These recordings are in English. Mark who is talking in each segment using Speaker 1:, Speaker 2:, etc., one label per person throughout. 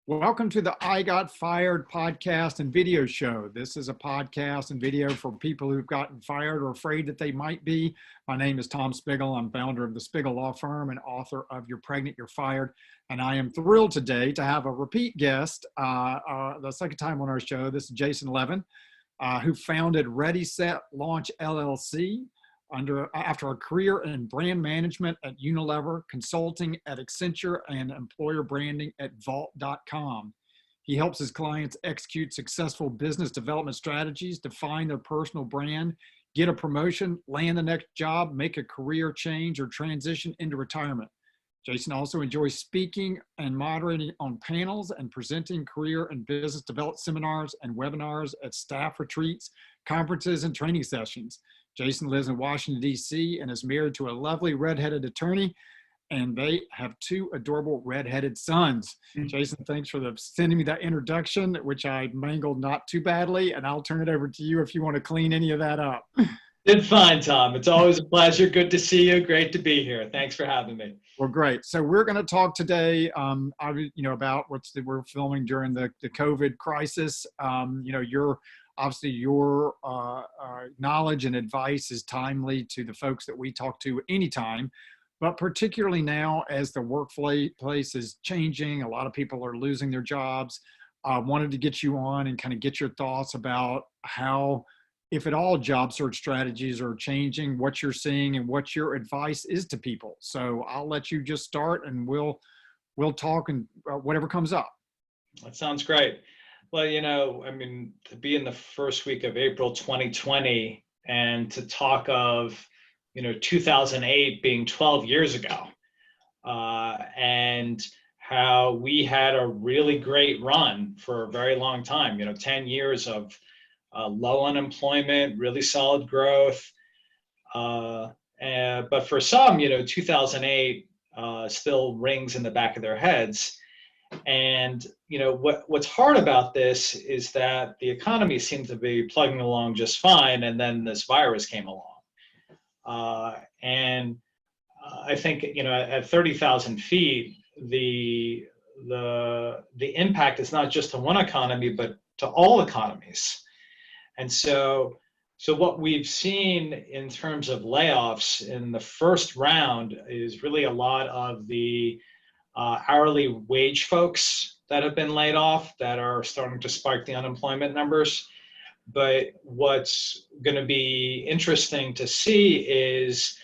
Speaker 1: Welcome to the I Got Fired podcast and video show. This is a podcast and video for people who've gotten fired or afraid that they might be. My name is Tom Spiggle. I'm founder of the Spiggle Law Firm and author of You're Pregnant, You're Fired. And I am thrilled today to have a repeat guest, the second time on our show. This is Jason Levin, who founded Ready, Set, Launch LLC. After a career in brand management at Unilever, consulting at Accenture, and employer branding at Vault.com. He helps his clients execute successful business development strategies, define their personal brand, get a promotion, land the next job, make a career change, or transition into retirement. Jason also enjoys speaking and moderating on panels and presenting career and business development seminars and webinars at staff retreats, conferences, and training sessions. Jason lives in Washington, D.C. and is married to a lovely redheaded attorney, and they have two adorable redheaded sons. Jason, thanks for sending me that introduction, which I mangled not too badly, and I'll turn it over to you if you want to clean any of that up.
Speaker 2: Did fine, Tom. It's always a pleasure. Good to see you. Great to be here. Thanks for having me.
Speaker 1: Well, great. So we're going to talk today, about we're filming during the COVID crisis. Obviously, your knowledge and advice is timely to the folks that we talk to anytime, but particularly now as the workplace is changing, a lot of people are losing their jobs. Wanted to get you on and kind of get your thoughts about how, if at all, job search strategies are changing, what you're seeing, and what your advice is to people. So I'll let you just start, and we'll talk and whatever comes up.
Speaker 2: That sounds great. Well, to be in the first week of April 2020 and to talk of, 2008 being 12 years ago, and how we had a really great run for a very long time, 10 years of low unemployment, really solid growth. But for some, 2008 still rings in the back of their heads. And what's hard about this is that the economy seemed to be plugging along just fine, and then this virus came along. I think at 30,000 feet, the impact is not just to one economy, but to all economies. And so what we've seen in terms of layoffs in the first round is really a lot of the hourly wage folks that have been laid off that are starting to spike the unemployment numbers. But what's going to be interesting to see is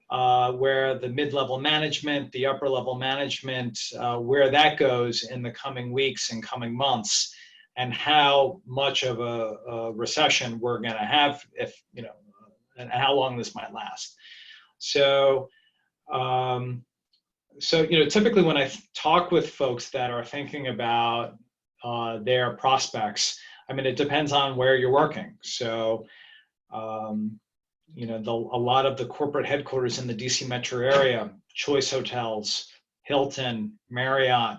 Speaker 2: where the mid-level management, the upper-level management, where that goes in the coming weeks and coming months, and how much of a recession we're going to have, and how long this might last. So typically when I talk with folks that are thinking about their prospects, it depends on where you're working. So, a lot of the corporate headquarters in the DC metro area, Choice Hotels, Hilton, Marriott,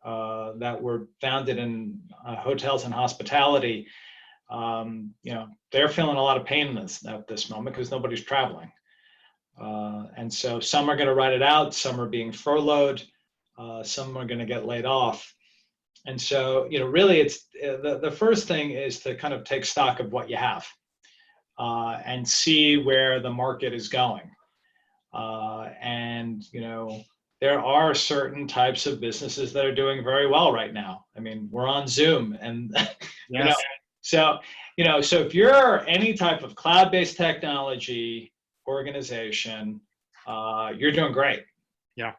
Speaker 2: that were founded in hotels and hospitality, they're feeling a lot of pain at this moment because nobody's traveling. And so some are going to ride it out, some are being furloughed, some are going to get laid off. And so, really it's the first thing is to kind of take stock of what you have and see where the market is going. There are certain types of businesses that are doing very well right now. We're on Zoom and,
Speaker 1: Yes.
Speaker 2: So if you're any type of cloud-based technology organization, you're doing great.
Speaker 1: Yeah.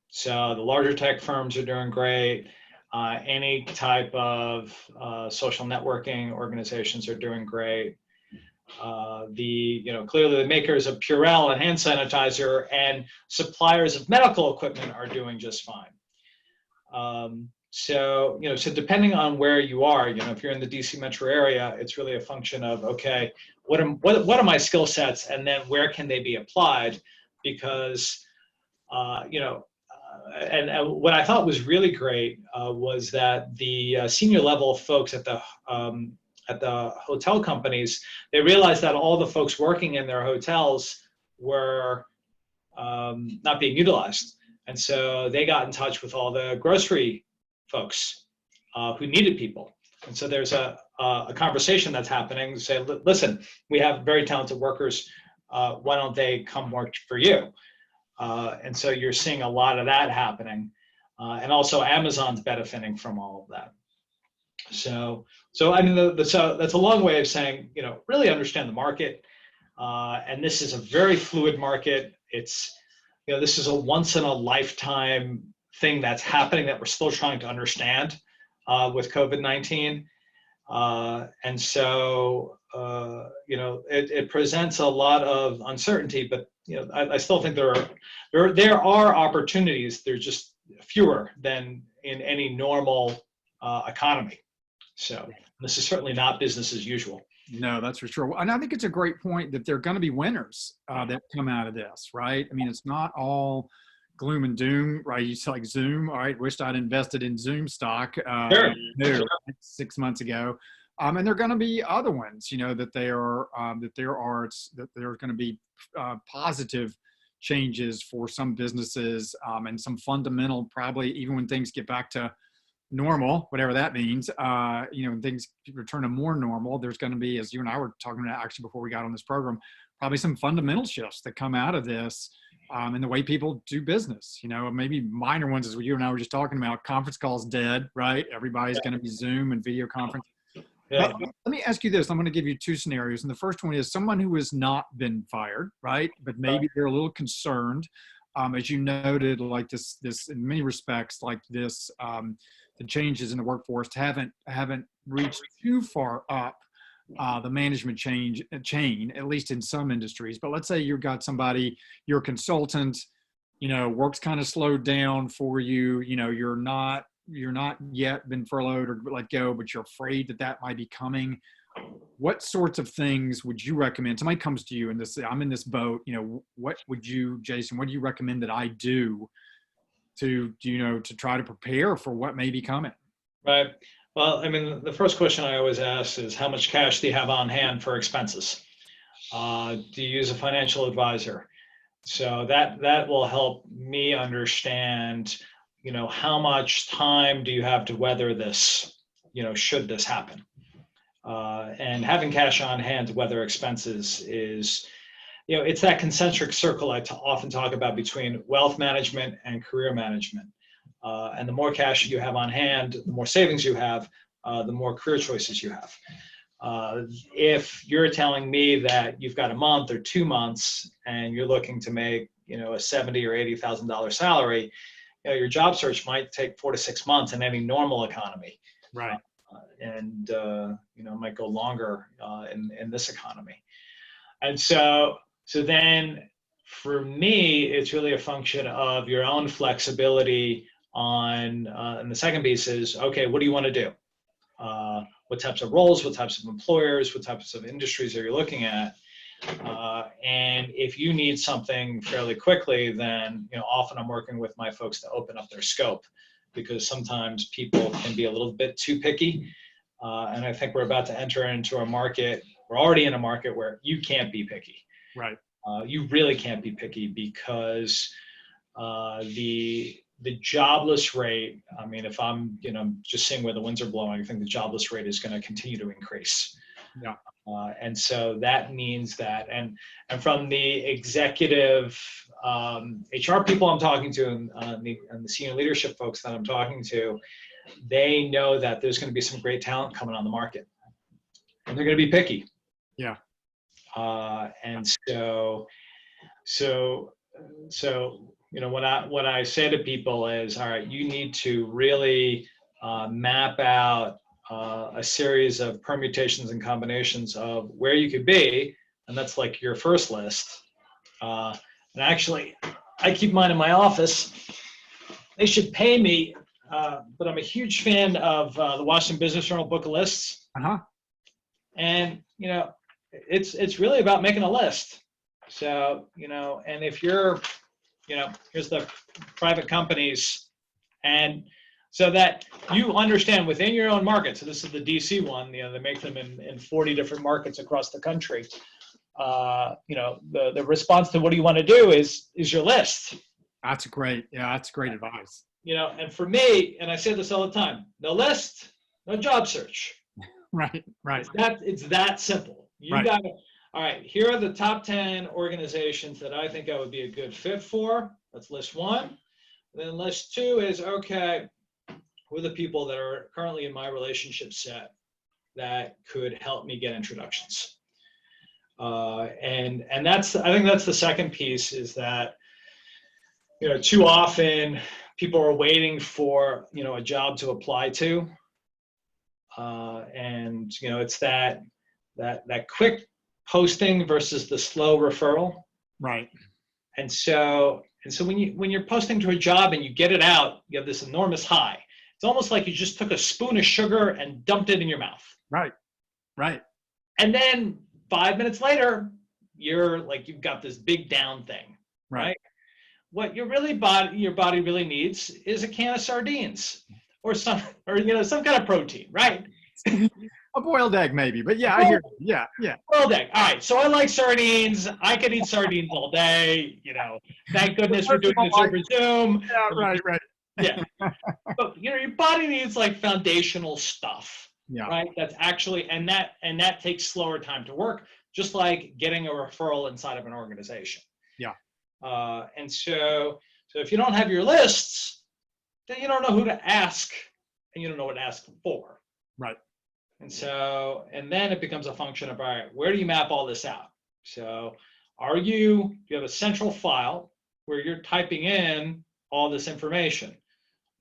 Speaker 2: So the larger tech firms are doing great. Any type of social networking organizations are doing great. Clearly the makers of Purell and hand sanitizer and suppliers of medical equipment are doing just fine. So depending on where you are, if you're in the DC metro area, it's really a function of, okay, what are my skill sets, and then where can they be applied? Because, and what I thought was really great was that the senior level folks at the hotel companies, they realized that all the folks working in their hotels were not being utilized. And so they got in touch with all the grocery folks who needed people. And so there's a conversation that's happening to say, listen, we have very talented workers. Why don't they come work for you? And so you're seeing a lot of that happening. And also Amazon's benefiting from all of that. So I mean, so that's a long way of saying, really understand the market. And this is a very fluid market. It's, this is a once in a lifetime thing that's happening that we're still trying to understand with COVID-19. And so, it presents a lot of uncertainty, but, I still think there are opportunities. They're just fewer than in any normal economy. So this is certainly not business as usual.
Speaker 1: No, that's for sure. And I think it's a great point that there are going to be winners that come out of this, right? I mean, it's not all gloom and doom, right? You like Zoom, all right, wished I'd invested in Zoom stock
Speaker 2: Sure.
Speaker 1: 6 months ago. And there are going to be other ones, that there's going to be positive changes for some businesses and some fundamental, probably even when things get back to normal, whatever that means, when things return to more normal, there's going to be, as you and I were talking about actually before we got on this program, probably some fundamental shifts that come out of this in the way people do business, maybe minor ones, as you and I were just talking about. Conference calls dead, right? Everybody's going to be Zoom and video conference.
Speaker 2: Yeah.
Speaker 1: But let me ask you this. I'm going to give you two scenarios. And the first one is someone who has not been fired, right? But maybe they're a little concerned. As you noted, like this in many respects, like this, the changes in the workforce haven't reached too far up the management chain, at least in some industries. But let's say you've got somebody, you're a consultant, work's kind of slowed down for you, you're not yet been furloughed or let go, but you're afraid that might be coming. What sorts of things would you recommend? Somebody comes to you and I'm in this boat, what would you, Jason, what do you recommend that I do to try to prepare for what may be coming?
Speaker 2: Right. Well, I mean, the first question I always ask is, how much cash do you have on hand for expenses? Do you use a financial advisor? So that will help me understand, how much time do you have to weather this, should this happen? And having cash on hand to weather expenses is, it's that concentric circle I often talk about between wealth management and career management. And the more cash you have on hand, the more savings you have, the more career choices you have. If you're telling me that you've got a month or 2 months and you're looking to make, a $70,000 or $80,000 salary, your job search might take 4 to 6 months in any normal economy.
Speaker 1: Right.
Speaker 2: And might go longer in this economy. And so then for me, it's really a function of your own flexibility on, and the second piece is, okay, what do you want to do? What types of roles, what types of employers, what types of industries are you looking at? And if you need something fairly quickly, then, often I'm working with my folks to open up their scope, because sometimes people can be a little bit too picky. And I think we're about to enter into a market. We're already in a market where you can't be picky.
Speaker 1: Right.
Speaker 2: You really can't be picky, because the jobless rate, I mean, if I'm, just seeing where the winds are blowing, I think the jobless rate is going to continue to increase.
Speaker 1: Yeah.
Speaker 2: And so that means that, and from the executive HR people I'm talking to and the senior leadership folks that I'm talking to, they know that there's going to be some great talent coming on the market, and they're going to be picky.
Speaker 1: Yeah.
Speaker 2: And so what I say to people is, all right, you need to really map out a series of permutations and combinations of where you could be, and that's like your first list. And actually, I keep mine in my office. They should pay me, but I'm a huge fan of the Washington Business Journal Book of Lists.
Speaker 1: Uh-huh.
Speaker 2: And it's really about making a list. So and if you're here's the private companies, and so that you understand within your own market. So this is the DC one. They make them in 40 different markets across the country. The response to what do you want to do is your list.
Speaker 1: That's great. Yeah, that's great advice.
Speaker 2: and for me, and I say this all the time, no list, no job search.
Speaker 1: Right.
Speaker 2: It's that simple. You got to, all right, here are the top 10 organizations that I think I would be a good fit for. That's list one. Then list two is, okay, who are the people that are currently in my relationship set that could help me get introductions? And I think that's the second piece, is that, too often people are waiting for, a job to apply to. And it's that quick posting versus the slow referral.
Speaker 1: Right.
Speaker 2: And so when you're posting to a job and you get it out, you have this enormous high. It's almost like you just took a spoon of sugar and dumped it in your mouth.
Speaker 1: Right.
Speaker 2: And then 5 minutes later, you've got this big down thing. Right. What your body really needs is a can of sardines or some kind of protein, right?
Speaker 1: A boiled egg maybe, but yeah, I hear you. Yeah.
Speaker 2: Boiled egg. All right. So I like sardines. I could eat sardines all day. Thank goodness we're doing this over Zoom.
Speaker 1: Yeah, right.
Speaker 2: Yeah. But your body needs like foundational stuff.
Speaker 1: Yeah.
Speaker 2: Right. That's actually, and that takes slower time to work, just like getting a referral inside of an organization.
Speaker 1: Yeah.
Speaker 2: And so if you don't have your lists, then you don't know who to ask, and you don't know what to ask for.
Speaker 1: Right.
Speaker 2: And then it becomes a function of, all right, where do you map all this out? So do you have a central file where you're typing in all this information?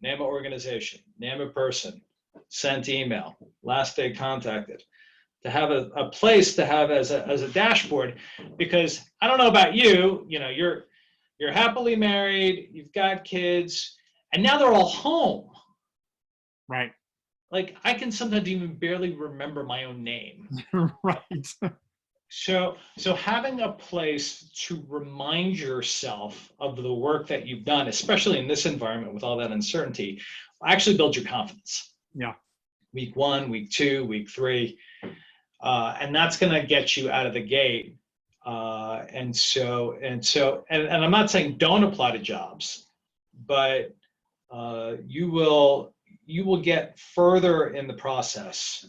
Speaker 2: Name of organization, name of person, sent email, last day contacted, to have a place to have as a dashboard. Because I don't know about you, you're happily married, you've got kids, and now they're all home.
Speaker 1: Right.
Speaker 2: Like, I can sometimes even barely remember my own name.
Speaker 1: Right.
Speaker 2: So having a place to remind yourself of the work that you've done, especially in this environment with all that uncertainty, actually builds your confidence.
Speaker 1: Yeah.
Speaker 2: Week 1, week 2, week 3. And that's going to get you out of the gate. And I'm not saying don't apply to jobs, but you will get further in the process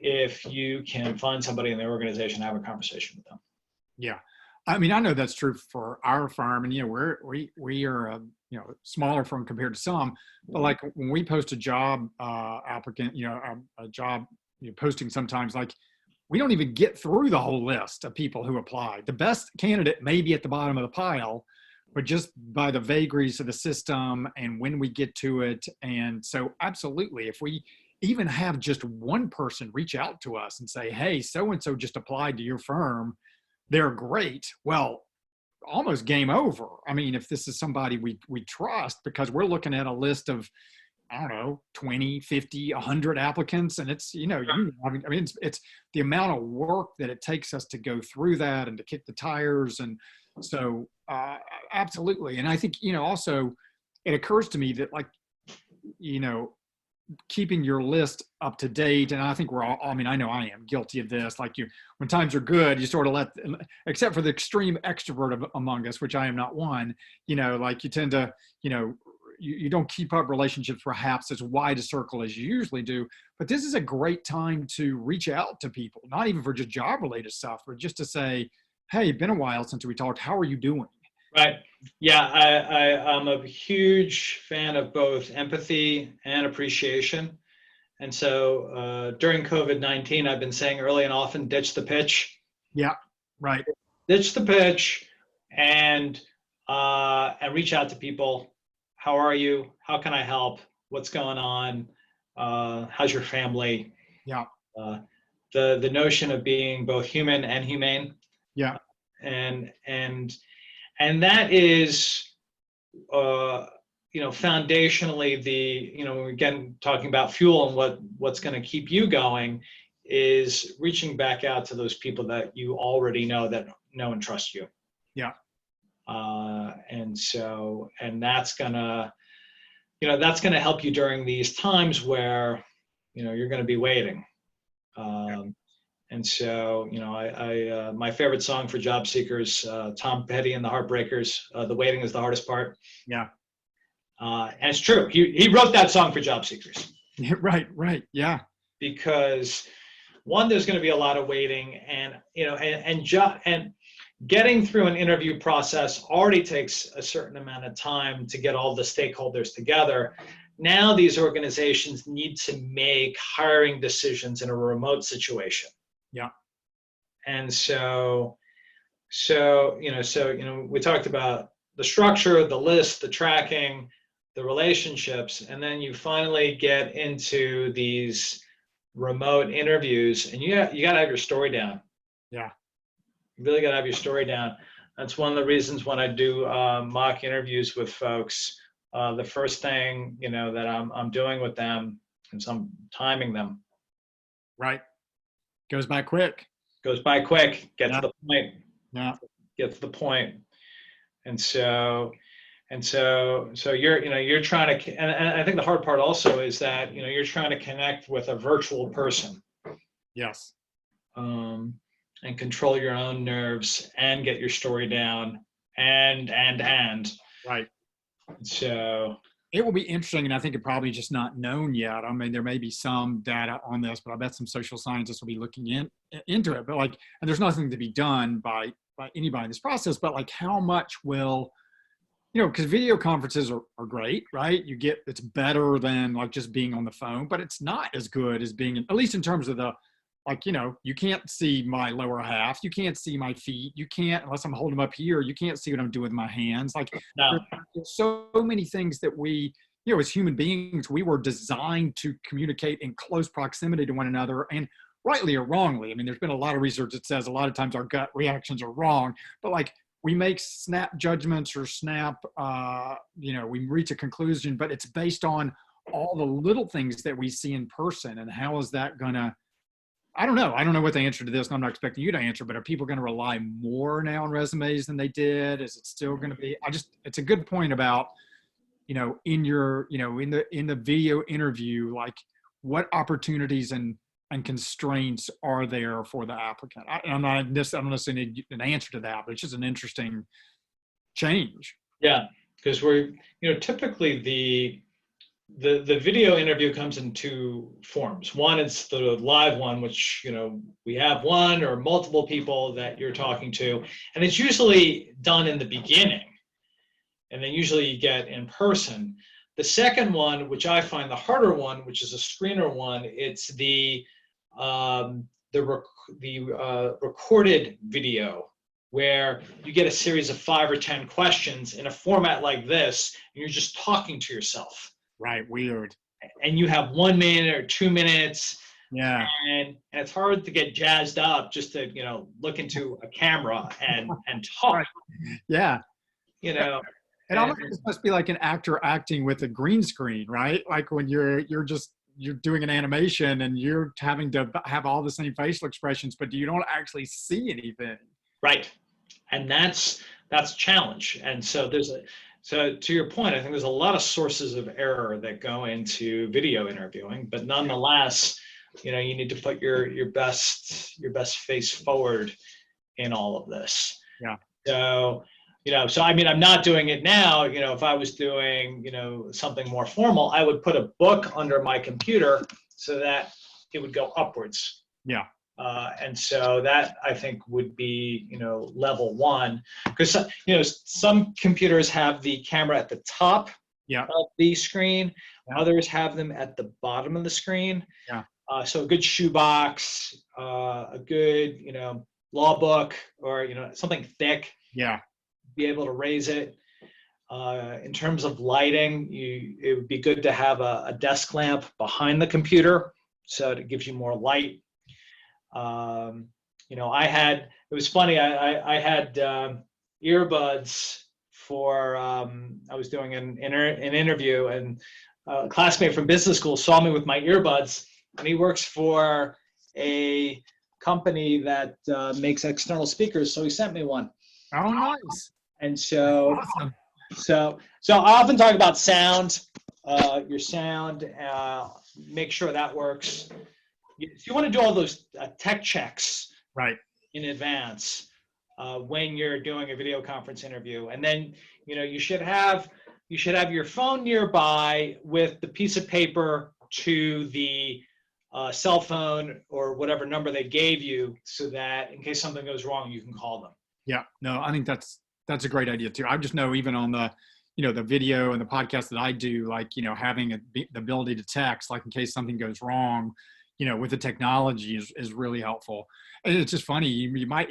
Speaker 2: if you can find somebody in the organization and have a conversation with them.
Speaker 1: Yeah. I mean, I know that's true for our firm, and we are a smaller firm compared to some, but like when we post a job applicant, a job posting, sometimes like we don't even get through the whole list of people who apply. The best candidate may be at the bottom of the pile, but just by the vagaries of the system and when we get to it. And so absolutely, if we even have just one person reach out to us and say, hey, so-and-so just applied to your firm, they're great. Well, almost game over. I mean, if this is somebody we trust, because we're looking at a list of, I don't know, 20, 50, 100 applicants. And it's, it's the amount of work that it takes us to go through that and to kick the tires. And so absolutely. And I think, also it occurs to me that keeping your list up to date. And I think I know I am guilty of this. Like when times are good, you sort of except for the extreme extrovert among us, which I am not one, you tend to, you don't keep up relationships perhaps as wide a circle as you usually do, but this is a great time to reach out to people, not even for just job related stuff, but just to say, hey, been a while since we talked. How are you doing?
Speaker 2: Right. Yeah, I'm a huge fan of both empathy and appreciation. And so during COVID-19, I've been saying early and often, ditch the pitch.
Speaker 1: Yeah, right.
Speaker 2: Ditch the pitch and reach out to people. How are you? How can I help? What's going on? How's your family?
Speaker 1: Yeah.
Speaker 2: The notion of being both human and humane.
Speaker 1: Yeah.
Speaker 2: And that is, foundationally again, talking about fuel and what's going to keep you going is reaching back out to those people that you already know that know and trust you.
Speaker 1: Yeah.
Speaker 2: And that's gonna help you during these times where, you're going to be waiting. And so, my favorite song for job seekers, Tom Petty and the Heartbreakers, "The Waiting is the Hardest Part."
Speaker 1: Yeah.
Speaker 2: And it's true. He wrote that song for job seekers.
Speaker 1: Right. Yeah.
Speaker 2: Because one, there's going to be a lot of waiting, and and getting through an interview process already takes a certain amount of time to get all the stakeholders together. Now these organizations need to make hiring decisions in a remote situation.
Speaker 1: Yeah.
Speaker 2: And so we talked about the structure, the list, the tracking, the relationships, and then you finally get into these remote interviews, and you got to have your story down.
Speaker 1: Yeah.
Speaker 2: You really got to have your story down. That's one of the reasons when I do mock interviews with folks, the first thing that I'm doing with them is I'm timing them.
Speaker 1: Right. Goes by quick.
Speaker 2: Goes by quick. Get to the point.
Speaker 1: Yeah.
Speaker 2: Get to the point. And so you're trying to, and I think the hard part also is that you're trying to connect with a virtual person.
Speaker 1: Yes.
Speaker 2: And control your own nerves and get your story down and
Speaker 1: right.
Speaker 2: So
Speaker 1: it will be interesting, and I think it's probably just not known yet. I mean, there may be some data on this, but I bet some social scientists will be looking into it. But and there's nothing to be done by anybody in this process. But how much will, because video conferences are great, right? It's better than just being on the phone, but it's not as good as being, at least in terms of the, you can't see my lower half. You can't see my feet. You can't, unless I'm holding them up here, you can't see what I'm doing with my hands.
Speaker 2: No.
Speaker 1: There's so many things that we, as human beings, we were designed to communicate in close proximity to one another, and rightly or wrongly. I mean, there's been a lot of research that says a lot of times our gut reactions are wrong, but we make snap judgments or we reach a conclusion, but it's based on all the little things that we see in person. And how is that gonna, I don't know what the answer to this, and I'm not expecting you to answer, but are people going to rely more now on resumes than they did? Is it still going to be, it's a good point about, in the video interview, what opportunities and constraints are there for the applicant? I don't necessarily need an answer to that, but it's just an interesting change.
Speaker 2: Yeah, because we're, typically the video interview comes in two forms. One is the live one, which, we have one or multiple people that you're talking to, and it's usually done in the beginning, and then usually you get in person. The second one, which I find the harder one, which is a screener one, it's the recorded video, where you get a series of 5 or 10 questions in a format like this, and you're just talking to yourself.
Speaker 1: Right, weird.
Speaker 2: And you have 1 minute or 2 minutes.
Speaker 1: Yeah.
Speaker 2: And it's hard to get jazzed up just to, look into a camera and talk.
Speaker 1: Right. Yeah. And almost this must be like an actor acting with a green screen, right? Like when you're doing an animation and you're having to have all the same facial expressions, but you don't actually see anything.
Speaker 2: Right. And that's a challenge. And so so to your point, I think there's a lot of sources of error that go into video interviewing, but nonetheless, you need to put your best face forward in all of this.
Speaker 1: Yeah.
Speaker 2: So I mean, I'm not doing it now. If I was doing, something more formal, I would put a book under my computer so that it would go upwards.
Speaker 1: Yeah.
Speaker 2: And so that, I think, would be, level one, because, some computers have the camera at the top of the screen.
Speaker 1: Yeah.
Speaker 2: Others have them at the bottom of the screen.
Speaker 1: Yeah.
Speaker 2: So a good shoebox, a good, law book, or, something thick.
Speaker 1: Yeah.
Speaker 2: Be able to raise it. In terms of lighting, it would be good to have a desk lamp behind the computer, so it gives you more light. It was funny, I had earbuds for, I was doing an interview, and a classmate from business school saw me with my earbuds, and he works for a company that makes external speakers, so he sent me one.
Speaker 1: Oh, nice.
Speaker 2: And so,
Speaker 1: awesome.
Speaker 2: So I often talk about sound, your sound, make sure that works. If you want to do all those tech checks
Speaker 1: right
Speaker 2: in advance when you're doing a video conference interview, and then you should have you should have your phone nearby with the piece of paper to the cell phone or whatever number they gave you, so that in case something goes wrong, you can call them.
Speaker 1: Yeah, no, I think that's a great idea too. I just know even on the, the video and the podcast that I do, like, having the ability to text, like in case something goes wrong, with the technology is really helpful. And it's just funny, you might,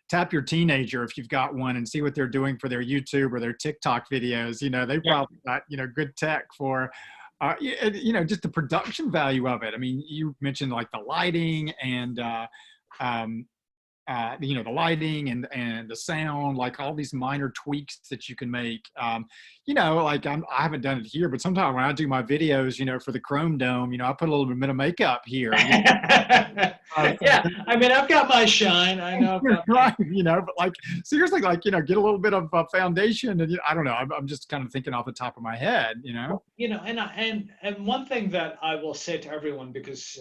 Speaker 1: tap your teenager if you've got one and see what they're doing for their YouTube or their TikTok videos. They probably got, good tech for, just the production value of it. I mean, you mentioned like the lighting and, the lighting and the sound, like all these minor tweaks that you can make. Like I haven't done it here, but sometimes when I do my videos, for the Chrome Dome, I put a little bit of makeup here.
Speaker 2: Yeah, I mean, I've got my shine. I know.
Speaker 1: Right, but like seriously, like get a little bit of foundation, and I don't know. I'm just kind of thinking off the top of my head,
Speaker 2: And one thing that I will say to everyone, because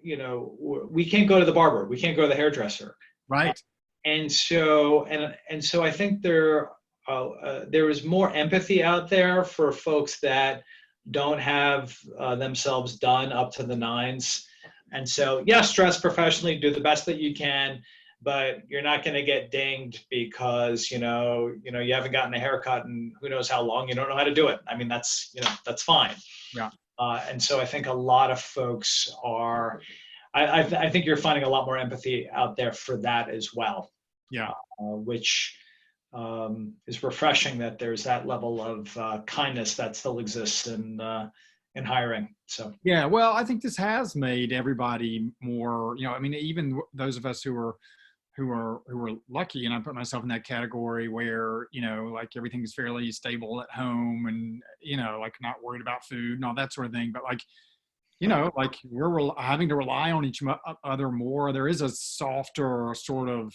Speaker 2: we can't go to the barber, we can't go to the hairdresser.
Speaker 1: Right.
Speaker 2: And so I think there is more empathy out there for folks that don't have themselves done up to the nines. And so, yes, dress professionally, do the best that you can, but you're not going to get dinged because, you haven't gotten a haircut in who knows how long, you don't know how to do it. I mean, that's fine.
Speaker 1: Yeah.
Speaker 2: And so I think a lot of folks are, I think you're finding a lot more empathy out there for that as well.
Speaker 1: Yeah.
Speaker 2: Which is refreshing that there's that level of kindness that still exists in hiring. So
Speaker 1: yeah, well, I think this has made everybody more, I mean, even those of us who are lucky, and I put myself in that category where, like everything's fairly stable at home and, like not worried about food and all that sort of thing. But like, like we're having to rely on each other more. There is a softer sort of,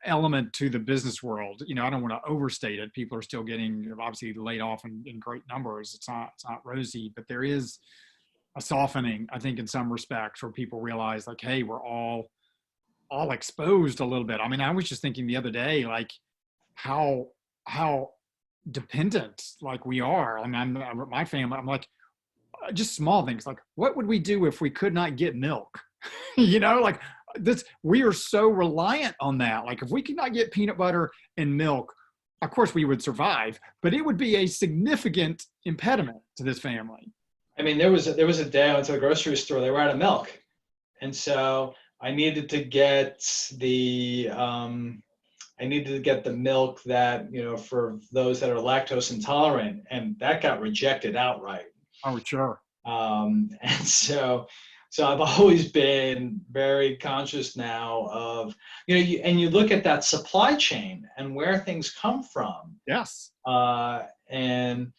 Speaker 1: element to the business world. I don't want to overstate it. People are still getting obviously laid off in great numbers. It's not rosy, but there is a softening, I think, in some respects, where people realize like, hey, we're all exposed a little bit. I mean, I was just thinking the other day, like how dependent like we are. I mean, my family, I'm like, just small things like, what would we do if we could not get milk? Like this, we are so reliant on that. Like if we could not get peanut butter and milk, of course we would survive, but it would be a significant impediment to this family.
Speaker 2: I mean, there was a day I went to the grocery store, they were out of milk. And so I needed to get the milk that, for those that are lactose intolerant, and that got rejected outright.
Speaker 1: Oh, sure.
Speaker 2: And so I've always been very conscious now of, and you look at that supply chain and where things come from.
Speaker 1: Yes.
Speaker 2: And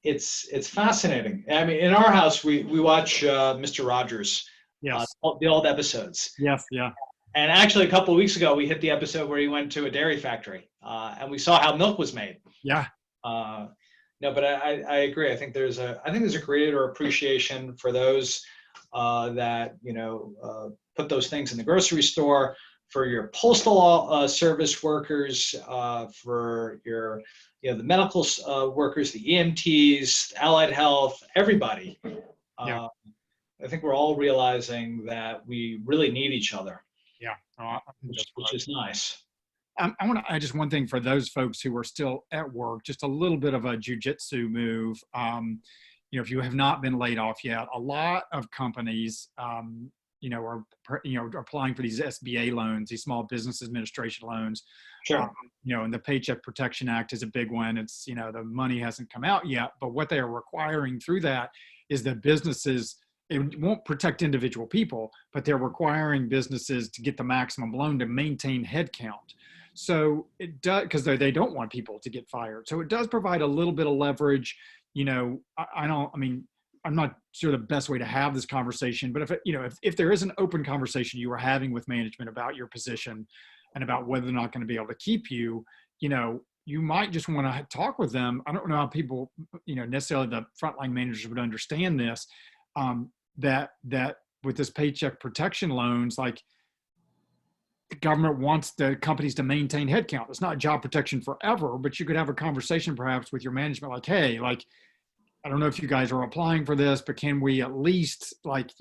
Speaker 2: it's fascinating. I mean, in our house, we watch Mr. Rogers.
Speaker 1: Yes.
Speaker 2: The old episodes.
Speaker 1: Yes. Yeah.
Speaker 2: And actually, a couple of weeks ago, we hit the episode where he went to a dairy factory, and we saw how milk was made.
Speaker 1: Yeah.
Speaker 2: No, but I agree. I think there's a greater appreciation for those that put those things in the grocery store, for your postal service workers, for your the medical workers, the EMTs, allied health, everybody.
Speaker 1: Yeah.
Speaker 2: I think we're all realizing that we really need each other.
Speaker 1: Yeah,
Speaker 2: which is nice.
Speaker 1: I want to add just one thing for those folks who are still at work, just a little bit of a jujitsu move. If you have not been laid off yet, a lot of companies, are applying for these SBA loans, these Small Business Administration loans.
Speaker 2: Sure.
Speaker 1: And the Paycheck Protection Act is a big one. It's, the money hasn't come out yet, but what they are requiring through that is that businesses, it won't protect individual people, but they're requiring businesses to get the maximum loan to maintain headcount. So it does, because they don't want people to get fired. So it does provide a little bit of leverage. I'm not sure the best way to have this conversation, but if there is an open conversation you are having with management about your position and about whether they're not going to be able to keep you, you might just want to talk with them. I don't know how people, necessarily the frontline managers would understand this, that with this paycheck protection loans, like the government wants the companies to maintain headcount. It's not job protection forever, but you could have a conversation perhaps with your management, like, hey, like, I don't know if you guys are applying for this, but can we at least, like,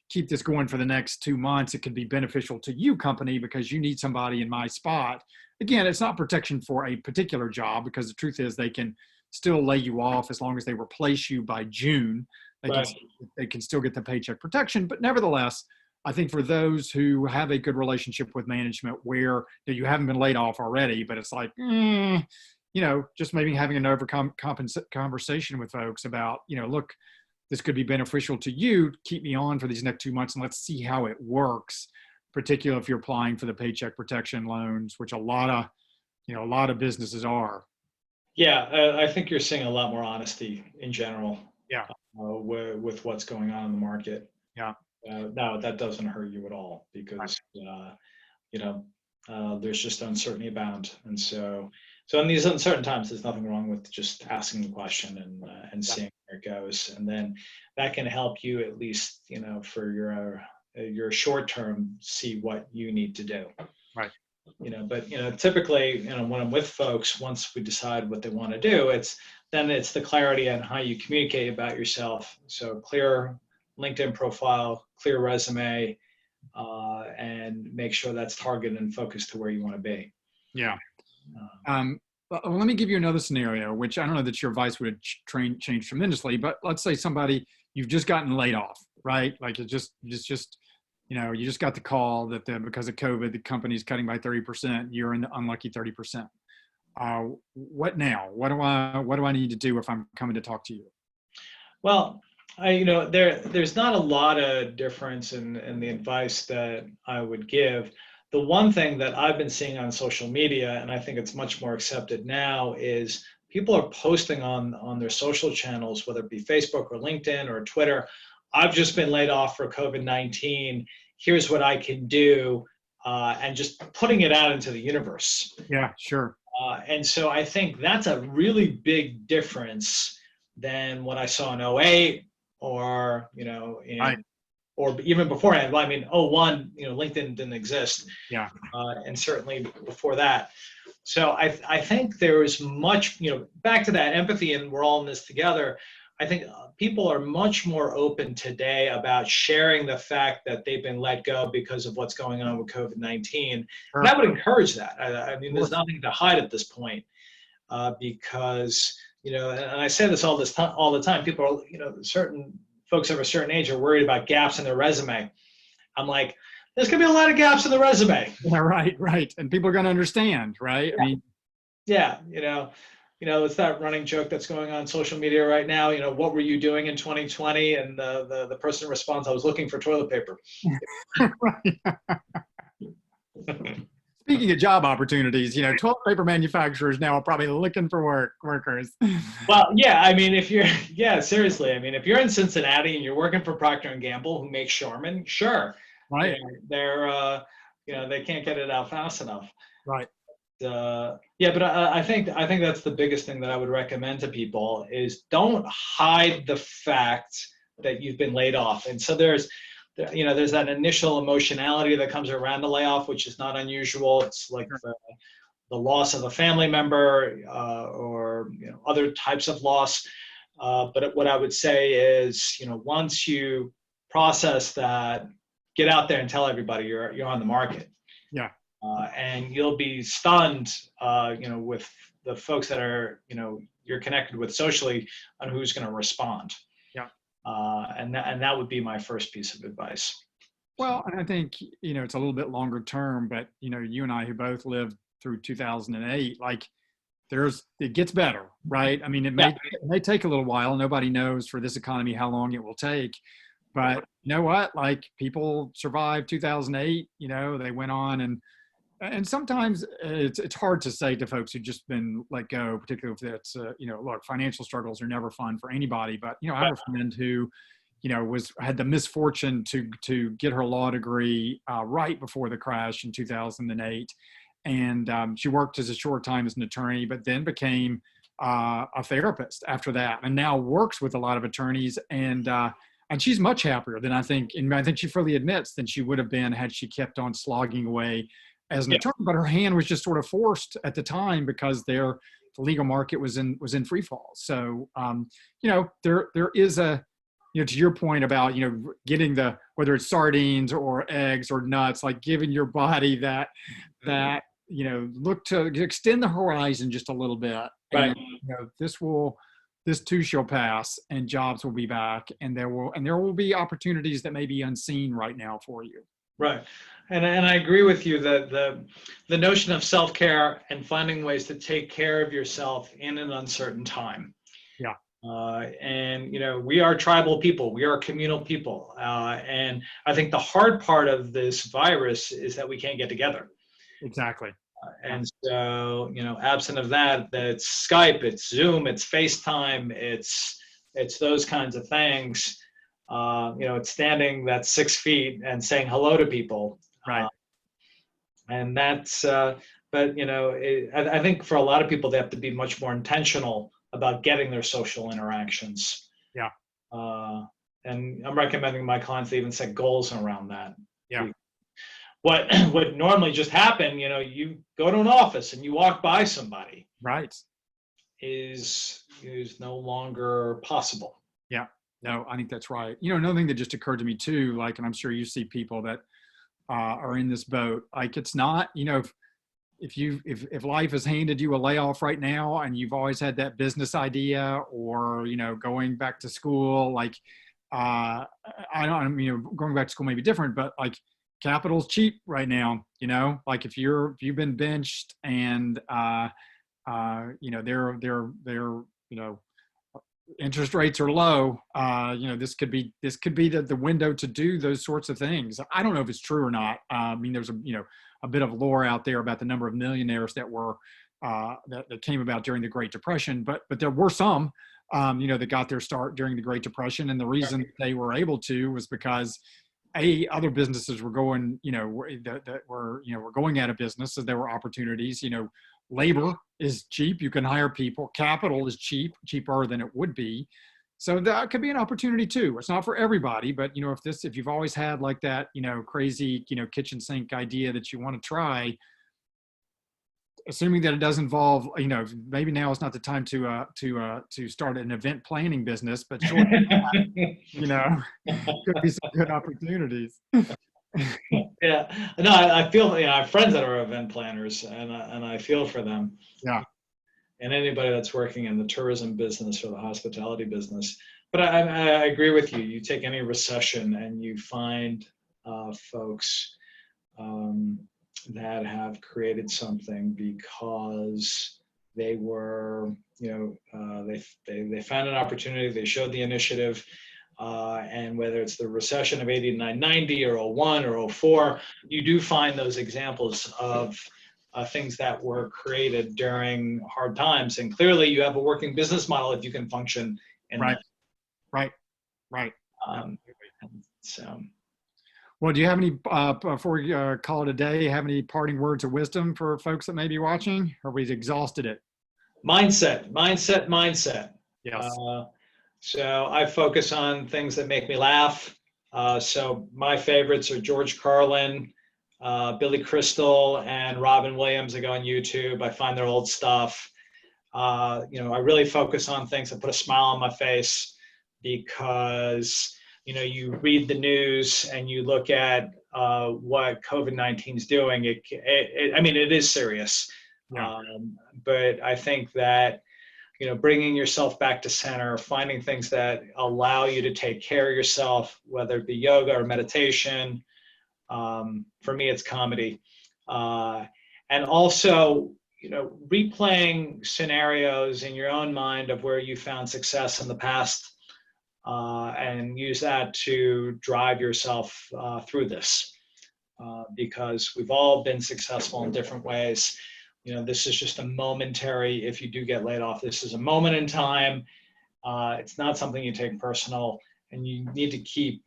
Speaker 1: keep this going for the next 2 months? It could be beneficial to you, company, because you need somebody in my spot. Again, it's not protection for a particular job, because the truth is they can still lay you off as long as they replace you by June.
Speaker 2: Right.
Speaker 1: They can still get the paycheck protection. But nevertheless, I think for those who have a good relationship with management where you haven't been laid off already, but it's like, just maybe having an conversation with folks about, look, this could be beneficial to you. Keep me on for these next 2 months and let's see how it works, particularly if you're applying for the paycheck protection loans, which a lot of businesses are.
Speaker 2: Yeah, I think you're seeing a lot more honesty in general.
Speaker 1: Yeah.
Speaker 2: With what's going on in the market.
Speaker 1: Yeah.
Speaker 2: No, that doesn't hurt you at all, because there's just uncertainty abound, and so in these uncertain times, there's nothing wrong with just asking the question and seeing where it goes, and then that can help you at least for your short term see what you need to do.
Speaker 1: Right.
Speaker 2: But typically when I'm with folks, once we decide what they want to do, it's the clarity on how you communicate about yourself. So clear LinkedIn profile, clear resume, and make sure that's targeted and focused to where you want to be.
Speaker 1: Yeah. Well, let me give you another scenario, which I don't know that your advice would have changed tremendously, but let's say you've just gotten laid off, right? Like you just got the call that because of COVID, the company's cutting by 30%. You're in the unlucky 30%. What now? What do I need to do if I'm coming to talk to you?
Speaker 2: Well, there's not a lot of difference in the advice that I would give. The one thing that I've been seeing on social media, and I think it's much more accepted now, is people are posting on their social channels, whether it be Facebook or LinkedIn or Twitter. I've just been laid off for COVID-19. Here's what I can do, and just putting it out into the universe.
Speaker 1: Yeah, sure.
Speaker 2: And so I think that's a really big difference than what I saw in 2008 or,
Speaker 1: Right.
Speaker 2: or even beforehand. I mean, 2001, LinkedIn didn't exist.
Speaker 1: Yeah.
Speaker 2: And certainly before that. So I think there is much, back to that empathy, and we're all in this together. I think people are much more open today about sharing the fact that they've been let go because of what's going on with COVID-19.
Speaker 1: Sure.
Speaker 2: And I would encourage that. I mean, there's nothing to hide at this point, because, and I say this all the time, people are, certain folks of a certain age are worried about gaps in their resume. I'm like, there's going to be a lot of gaps in the resume.
Speaker 1: Yeah, right. And people are going to understand, right?
Speaker 2: Yeah.
Speaker 1: I mean,
Speaker 2: yeah, it's that running joke that's going on social media right now. What were you doing in 2020? And the person responds, I was looking for toilet paper.
Speaker 1: Right. Speaking of job opportunities, toilet paper manufacturers now are probably looking for workers.
Speaker 2: Well, yeah, I mean, seriously. I mean, if you're in Cincinnati and you're working for Procter & Gamble, who makes Charmin, sure.
Speaker 1: Right.
Speaker 2: They're, they can't get it out fast enough.
Speaker 1: Right.
Speaker 2: But I think that's the biggest thing that I would recommend to people is don't hide the fact that you've been laid off. And so there's that initial emotionality that comes around the layoff, which is not unusual. It's like the loss of a family member, or other types of loss. But what I would say is, once you process that, get out there and tell everybody you're on the market.
Speaker 1: Yeah.
Speaker 2: And you'll be stunned, with the folks that are, you're connected with socially, on who's going to respond.
Speaker 1: Yeah.
Speaker 2: And that would be my first piece of advice.
Speaker 1: Well, and I think, it's a little bit longer term, but, you and I who both lived through 2008, like it gets better, right? I mean, it may take a little while. Nobody knows for this economy how long it will take. But you know what? Like, people survived 2008, they went on and sometimes it's hard to say to folks who've just been let go, particularly if it's, look, financial struggles are never fun for anybody. But, I have a friend who, had the misfortune to get her law degree right before the crash in 2008. And she worked as a short time as an attorney, but then became a therapist after that, and now works with a lot of attorneys. And and she's much happier than I think, and I think she freely admits, than she would have been had she kept on slogging away as an
Speaker 2: Yeah.
Speaker 1: attorney. But her hand was just sort of forced at the time because the legal market was in free fall. So there is a, to your point about getting whether it's sardines or eggs or nuts, like giving your body that look to extend the horizon just a little bit.
Speaker 2: Right.
Speaker 1: And this too shall pass, and jobs will be back, and there will be opportunities that may be unseen right now for you.
Speaker 2: Right. And I agree with you that the notion of self-care and finding ways to take care of yourself in an uncertain time.
Speaker 1: Yeah.
Speaker 2: And we are tribal people, we are communal people, and I think the hard part of this virus is that we can't get together.
Speaker 1: Exactly.
Speaker 2: And so, absent of that, it's Skype, it's Zoom, it's FaceTime, it's those kinds of things. It's standing that 6 feet and saying hello to people.
Speaker 1: Right.
Speaker 2: And that's, but I think for a lot of people, they have to be much more intentional about getting their social interactions.
Speaker 1: Yeah.
Speaker 2: And I'm recommending my clients to even set goals around that.
Speaker 1: Yeah.
Speaker 2: What would normally just happen, you go to an office and you walk by somebody.
Speaker 1: Right.
Speaker 2: Is no longer possible.
Speaker 1: Yeah. No, I think that's right. Another thing that just occurred to me too, like, and I'm sure you see people that are in this boat, like it's not, if life has handed you a layoff right now and you've always had that business idea, or, going back to school, like, going back to school may be different, but like capital's cheap right now, like if you've been benched and, they're interest rates are low, this could be the window to do those sorts of things. I don't know if it's true or not. There's a bit of lore out there about the number of millionaires that were that came about during the Great Depression, but there were some that got their start during the Great Depression, and the reason they were able to was because other businesses were going were going out of business, so there were opportunities. Labor is cheap. You can hire people. Capital is cheaper than it would be. So that could be an opportunity too. It's not for everybody, but if you've always had like that, crazy, kitchen sink idea that you want to try, assuming that it does involve, maybe now is not the time to start an event planning business, but sure, could be some good opportunities.
Speaker 2: Yeah, no, I feel, I have friends that are event planners, and I feel for them.
Speaker 1: Yeah.
Speaker 2: And anybody that's working in the tourism business or the hospitality business. But I agree with you. You take any recession and you find folks that have created something because they were, they found an opportunity, they showed the initiative. And whether it's the recession of 89, 90 or 01 or 04, you do find those examples of things that were created during hard times. And clearly you have a working business model if you can function in that.
Speaker 1: Right.
Speaker 2: So.
Speaker 1: Well, do you have any, before we call it a day, have any parting words of wisdom for folks that may be watching? Or we've exhausted it?
Speaker 2: Mindset.
Speaker 1: Yes.
Speaker 2: So I focus on things that make me laugh. So my favorites are George Carlin, Billy Crystal, and Robin Williams. I go on YouTube. I find their old stuff. I really focus on things that put a smile on my face, because you read the news and you look at what COVID-19 is doing. It is serious.
Speaker 1: Yeah.
Speaker 2: But I think that bringing yourself back to center, finding things that allow you to take care of yourself, whether it be yoga or meditation. For me, it's comedy. And also, replaying scenarios in your own mind of where you found success in the past, and use that to drive yourself through this. Because we've all been successful in different ways. This is just a momentary, if you do get laid off, this is a moment in time. It's not something you take personal, and you need to keep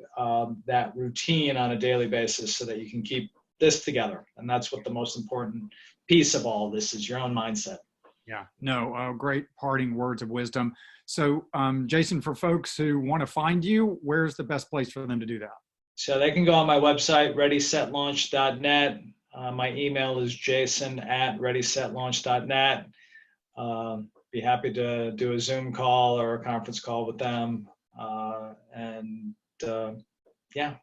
Speaker 2: that routine on a daily basis so that you can keep this together. And that's what the most important piece of all this is, your own mindset.
Speaker 1: Yeah, no, great parting words of wisdom. So, Jason, for folks who want to find you, where's the best place for them to do that?
Speaker 2: So they can go on my website, readysetlaunch.net. My email is jason@readysetlaunch.net. Be happy to do a Zoom call or a conference call with them. Yeah.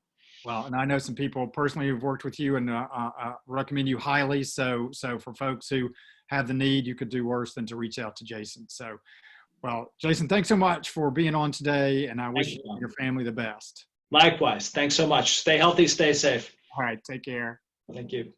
Speaker 1: Well, and I know some people personally who've worked with you and recommend you highly. So for folks who have the need, you could do worse than to reach out to Jason. So, well, Jason, thanks so much for being on today, and I wish you and your family the best.
Speaker 2: Likewise. Thanks so much. Stay healthy, stay safe.
Speaker 1: All right, take care.
Speaker 2: Thank you.